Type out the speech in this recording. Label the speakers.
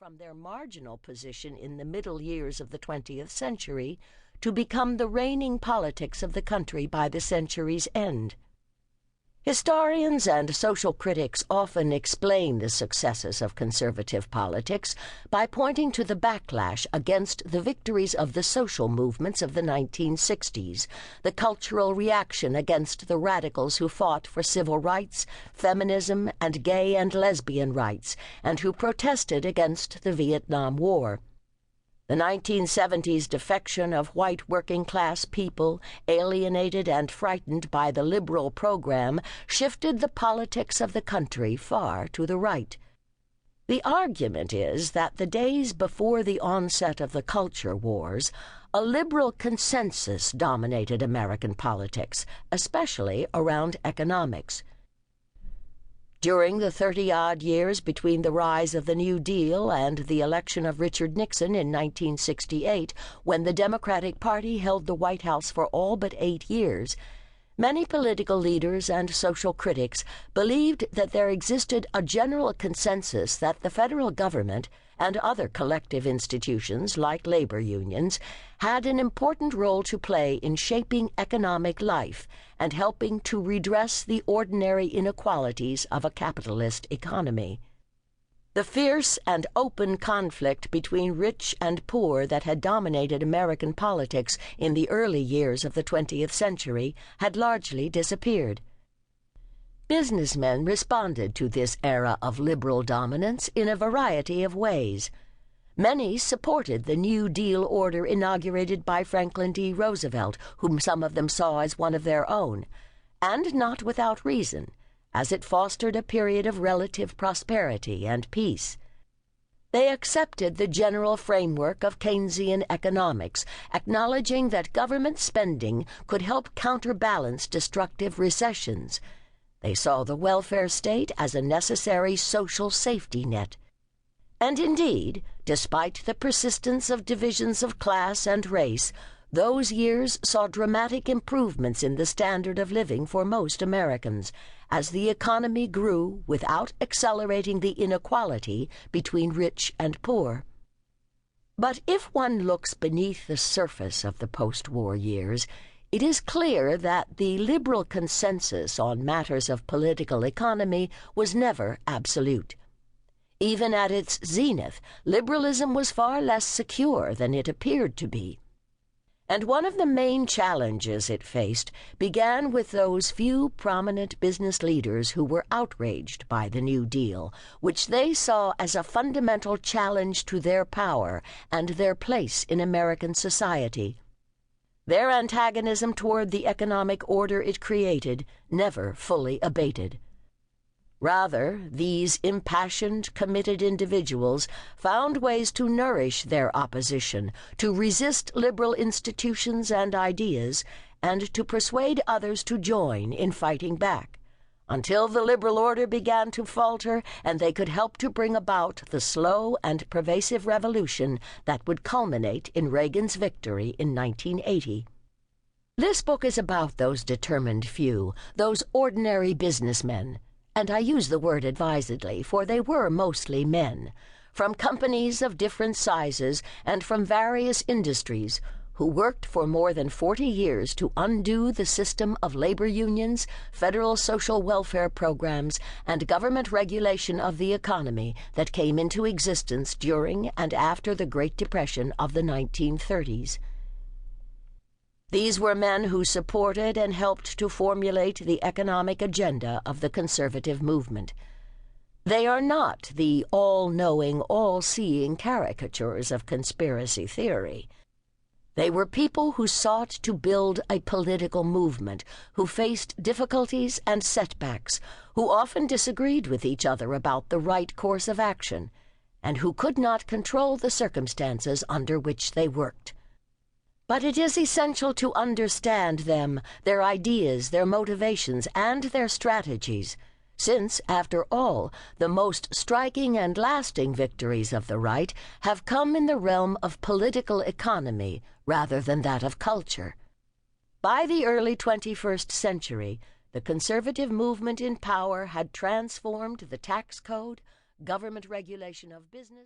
Speaker 1: from their marginal position in the middle years of the 20th century to become the reigning politics of the country by the century's end. Historians and social critics often explain the successes of conservative politics by pointing to the backlash against the victories of the social movements of the 1960s, the cultural reaction against the radicals who fought for civil rights, feminism, and gay and lesbian rights, and who protested against the Vietnam War. The 1970s defection of white working-class people, alienated and frightened by the liberal program, shifted the politics of the country far to the right. The argument is that the days before the onset of the culture wars, a liberal consensus dominated American politics, especially around economics. During the 30-odd years between the rise of the New Deal and the election of Richard Nixon in 1968, when the Democratic Party held the White House for all but 8 years, many political leaders and social critics believed that there existed a general consensus that the federal government and other collective institutions like labor unions had an important role to play in shaping economic life and helping to redress the ordinary inequalities of a capitalist economy. The fierce and open conflict between rich and poor that had dominated American politics in the early years of the 20th century had largely disappeared. Businessmen responded to this era of liberal dominance in a variety of ways. Many supported the New Deal order inaugurated by Franklin D. Roosevelt, whom some of them saw as one of their own, and not without reason, as it fostered a period of relative prosperity and peace. They accepted the general framework of Keynesian economics, acknowledging that government spending could help counterbalance destructive recessions. They saw the welfare state as a necessary social safety net. And indeed, despite the persistence of divisions of class and race, those years saw dramatic improvements in the standard of living for most Americans, as the economy grew without accelerating the inequality between rich and poor. But if one looks beneath the surface of the post-war years, it is clear that the liberal consensus on matters of political economy was never absolute. Even at its zenith, liberalism was far less secure than it appeared to be. And one of the main challenges it faced began with those few prominent business leaders who were outraged by the New Deal, which they saw as a fundamental challenge to their power and their place in American society. Their antagonism toward the economic order it created never fully abated. Rather, these impassioned, committed individuals found ways to nourish their opposition, to resist liberal institutions and ideas, and to persuade others to join in fighting back, until the liberal order began to falter and they could help to bring about the slow and pervasive revolution that would culminate in Reagan's victory in 1980. This book is about those determined few, those ordinary businessmen, and I use the word advisedly, for they were mostly men, from companies of different sizes and from various industries, who worked for more than 40 years to undo the system of labor unions, federal social welfare programs, and government regulation of the economy that came into existence during and after the Great Depression of the 1930s. These were men who supported and helped to formulate the economic agenda of the conservative movement. They are not the all-knowing, all-seeing caricatures of conspiracy theory. They were people who sought to build a political movement, who faced difficulties and setbacks, who often disagreed with each other about the right course of action, and who could not control the circumstances under which they worked. But it is essential to understand them, their ideas, their motivations, and their strategies, since, after all, the most striking and lasting victories of the right have come in the realm of political economy rather than that of culture. By the early 21st century, the conservative movement in power had transformed the tax code, government regulation of business,